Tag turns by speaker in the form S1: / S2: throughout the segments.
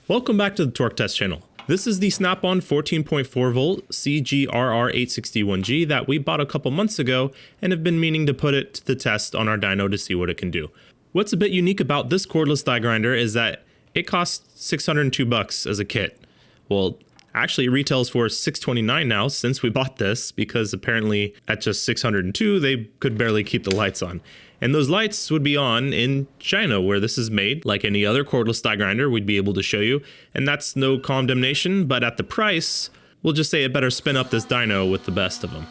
S1: Welcome back to the Torque Test channel. This is the Snap-on 14.4 volt CGRR861G that we bought a couple months ago and have been meaning to put it to the test on our dyno to see what it can do. What's a bit unique about this cordless die grinder is that it costs $602 as a kit. Well, actually it retails for $629 now since we bought this, because apparently at just $602 they could barely keep the lights on. And those lights would be on in China, where this is made. Like any other cordless die grinder, we'd be able to show you. And that's no condemnation, but at the price, we'll just say it better spin up this dyno with the best of them.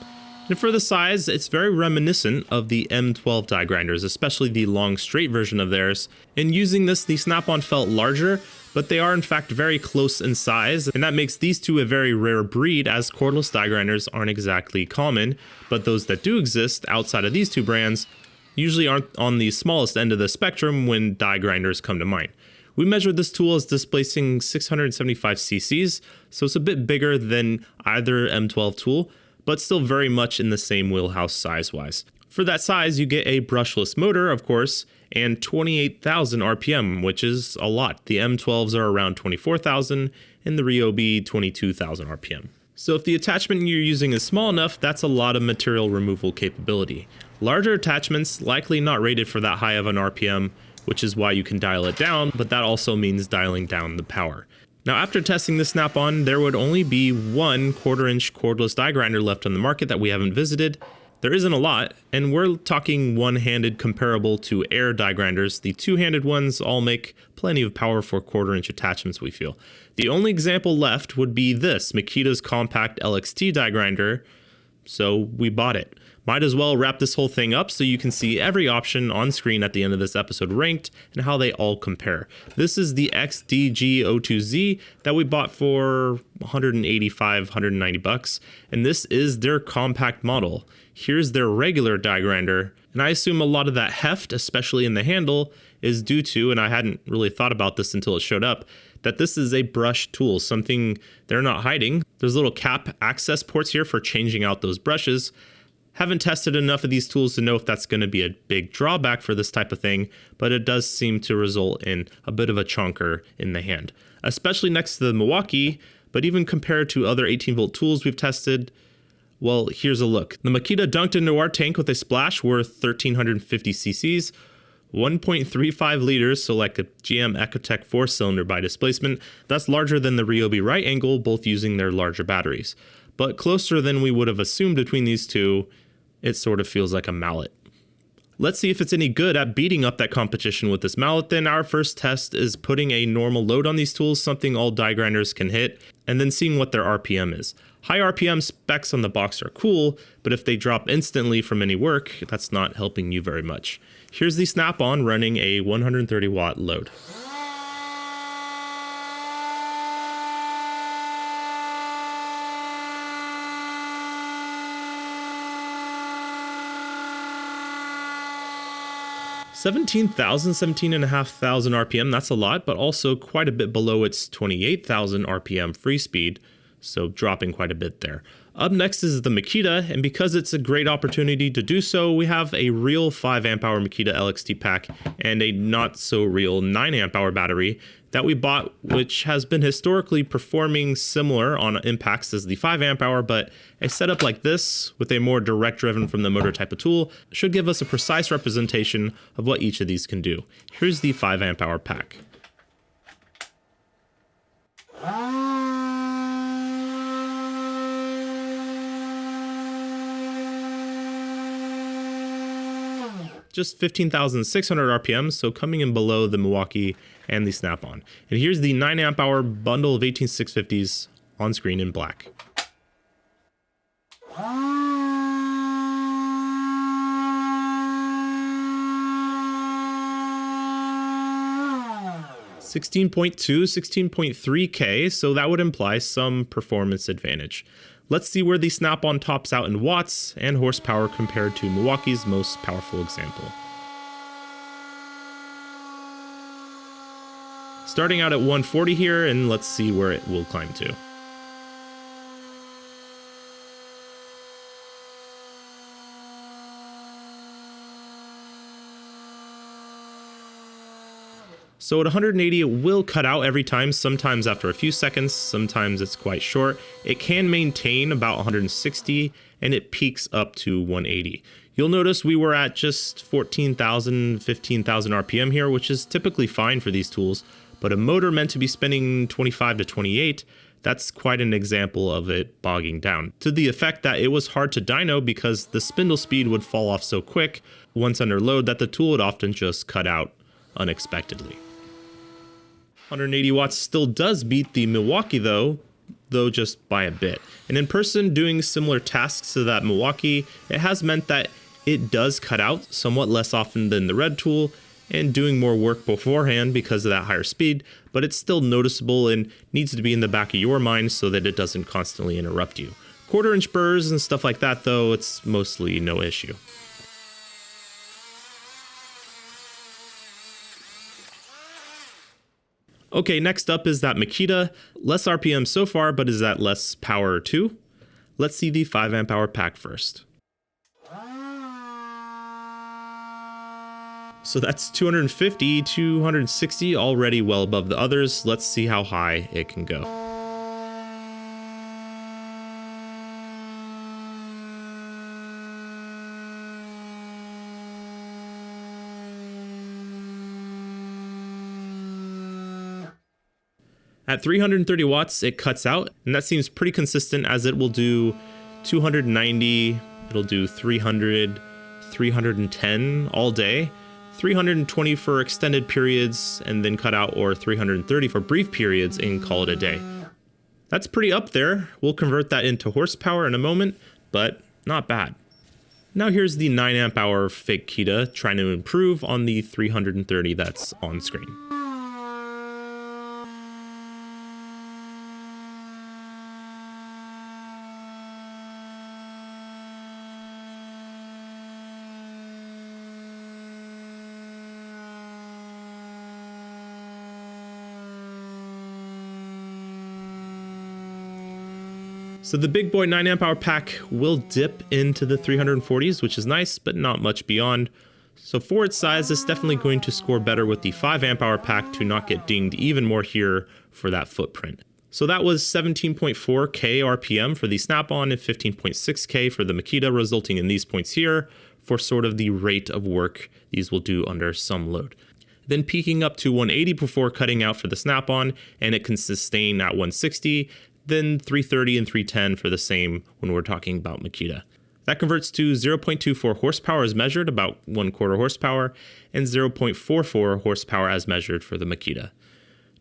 S1: And for the size, it's very reminiscent of the M12 die grinders, especially the long straight version of theirs. In using this, the Snap-on felt larger, but they are in fact very close in size, and that makes these two a very rare breed, as cordless die grinders aren't exactly common, but those that do exist outside of these two brands usually aren't on the smallest end of the spectrum when die grinders come to mind. We measured this tool as displacing 675 cc's, so it's a bit bigger than either M12 tool, but still very much in the same wheelhouse size-wise. For that size, you get a brushless motor, of course, and 28,000 RPM, which is a lot. The M12s are around 24,000, and the Ryobi 22,000 RPM. So if the attachment you're using is small enough, that's a lot of material removal capability. Larger attachments likely not rated for that high of an RPM, which is why you can dial it down, but that also means dialing down the power. Now, after testing the Snap-on, there would only be one 1/4-inch cordless die grinder left on the market that we haven't visited. There isn't a lot, and we're talking one-handed comparable to air die grinders. The two-handed ones all make plenty of power for 1/4-inch attachments, we feel. The only example left would be this, Makita's compact LXT die grinder, so we bought it. Might as well wrap this whole thing up so you can see every option on screen at the end of this episode ranked and how they all compare. This is the XDG02Z that we bought for $185, $190, and this is their compact model. Here's their regular die grinder, and I assume a lot of that heft, especially in the handle, is due to, and I hadn't really thought about this until it showed up, that this is a brush tool, something they're not hiding. There's little cap access ports here for changing out those brushes. Haven't tested enough of these tools to know if that's going to be a big drawback for this type of thing, but it does seem to result in a bit of a chonker in the hand, especially next to the Milwaukee. But even compared to other 18-volt tools we've tested, well, here's a look. The Makita dunked into our tank with a splash worth 1,350 cc's, 1.35 liters, so like a GM Ecotec 4-cylinder by displacement. That's larger than the Ryobi right angle, both using their larger batteries. But closer than we would have assumed between these two, it sort of feels like a mallet. Let's see if it's any good at beating up that competition with this mallet. Then our first test is putting a normal load on these tools, something all die grinders can hit, and then seeing what their RPM is. High RPM specs on the box are cool, but if they drop instantly from any work, that's not helping you very much. Here's the Snap-on running a 130 watt load. $17,500 RPM, that's a lot, but also quite a bit below its 28,000 RPM free speed, so dropping quite a bit there. Up next is the Makita, and because it's a great opportunity to do so, we have a real 5 amp hour Makita LXT pack and a not so real 9 amp hour battery that we bought, which has been historically performing similar on impacts as the 5 amp hour, but a setup like this with a more direct driven from the motor type of tool should give us a precise representation of what each of these can do. Here's the 5 amp hour pack. Just 15,600 RPM, so coming in below the Milwaukee and the Snap-on. And here's the 9 amp hour bundle of 18650s on screen in black. $16.2, $16.3K, so that would imply some performance advantage. Let's see where the Snap-on tops out in watts and horsepower compared to Milwaukee's most powerful example. Starting out at 140 here, and let's see where it will climb to. So at 180 it will cut out every time, sometimes after a few seconds, sometimes it's quite short. It can maintain about 160 and it peaks up to 180. You'll notice we were at just 14,000, 15,000 RPM here, which is typically fine for these tools, but a motor meant to be spinning 25 to 28, that's quite an example of it bogging down, to the effect that it was hard to dyno because the spindle speed would fall off so quick once under load that the tool would often just cut out unexpectedly. 180 watts still does beat the Milwaukee though just by a bit. And in person doing similar tasks to that Milwaukee, it has meant that it does cut out somewhat less often than the red tool and doing more work beforehand because of that higher speed, but it's still noticeable and needs to be in the back of your mind so that it doesn't constantly interrupt you. 1/4 inch burrs and stuff like that though, it's mostly no issue. Okay, next up is that Makita. Less RPM so far, but is that less power too? Let's see the 5 amp hour pack first. So that's 250, 260, already well above the others. Let's see how high it can go. At 330 watts, it cuts out, and that seems pretty consistent as it will do 290, it'll do 300, 310 all day, 320 for extended periods and then cut out, or 330 for brief periods and call it a day. That's pretty up there. We'll convert that into horsepower in a moment, but not bad. Now here's the 9 amp hour fake Kita trying to improve on the 330 that's on screen. So the big boy 9 amp hour pack will dip into the 340s, which is nice, but not much beyond. So for its size, it's definitely going to score better with the 5 amp hour pack to not get dinged even more here for that footprint. So that was 17.4K RPM for the Snap-on and 15.6K for the Makita, resulting in these points here for sort of the rate of work these will do under some load. Then peaking up to 180 before cutting out for the Snap-on, and it can sustain at 160, then 330 and 310 for the same when we're talking about Makita. That converts to 0.24 horsepower as measured, about 1/4 horsepower, and 0.44 horsepower as measured for the Makita.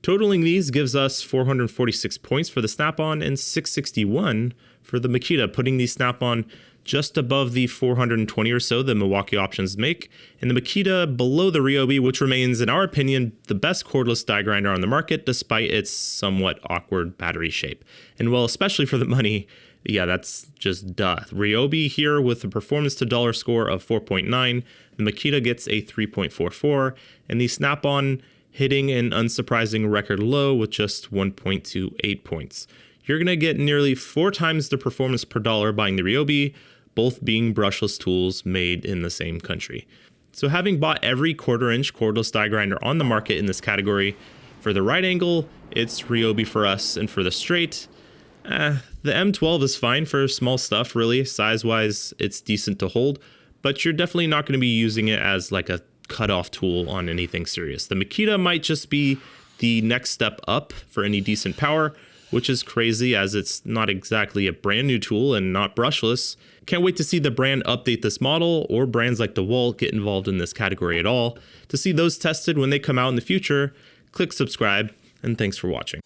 S1: Totaling these gives us 446 points for the Snap-on and 661 for the Makita, putting the Snap-on just above the 420 or so the Milwaukee options make, and the Makita below the Ryobi, which remains, in our opinion, the best cordless die grinder on the market despite its somewhat awkward battery shape. And well, especially for the money, yeah, that's just duh. Ryobi here with a performance to dollar score of 4.9, the Makita gets a 3.44, and the Snap-on hitting an unsurprising record low with just 1.28 points. You're going to get nearly 4 times the performance per dollar buying the Ryobi, both being brushless tools made in the same country. So having bought every 1/4 inch cordless die grinder on the market in this category, for the right angle, it's Ryobi for us, and for the straight, the M12 is fine for small stuff really, size-wise it's decent to hold, but you're definitely not going to be using it as like a cutoff tool on anything serious. The Makita might just be the next step up for any decent power, which is crazy as it's not exactly a brand new tool and not brushless. Can't wait to see the brand update this model, or brands like DeWalt get involved in this category at all. To see those tested when they come out in the future, click subscribe, and thanks for watching.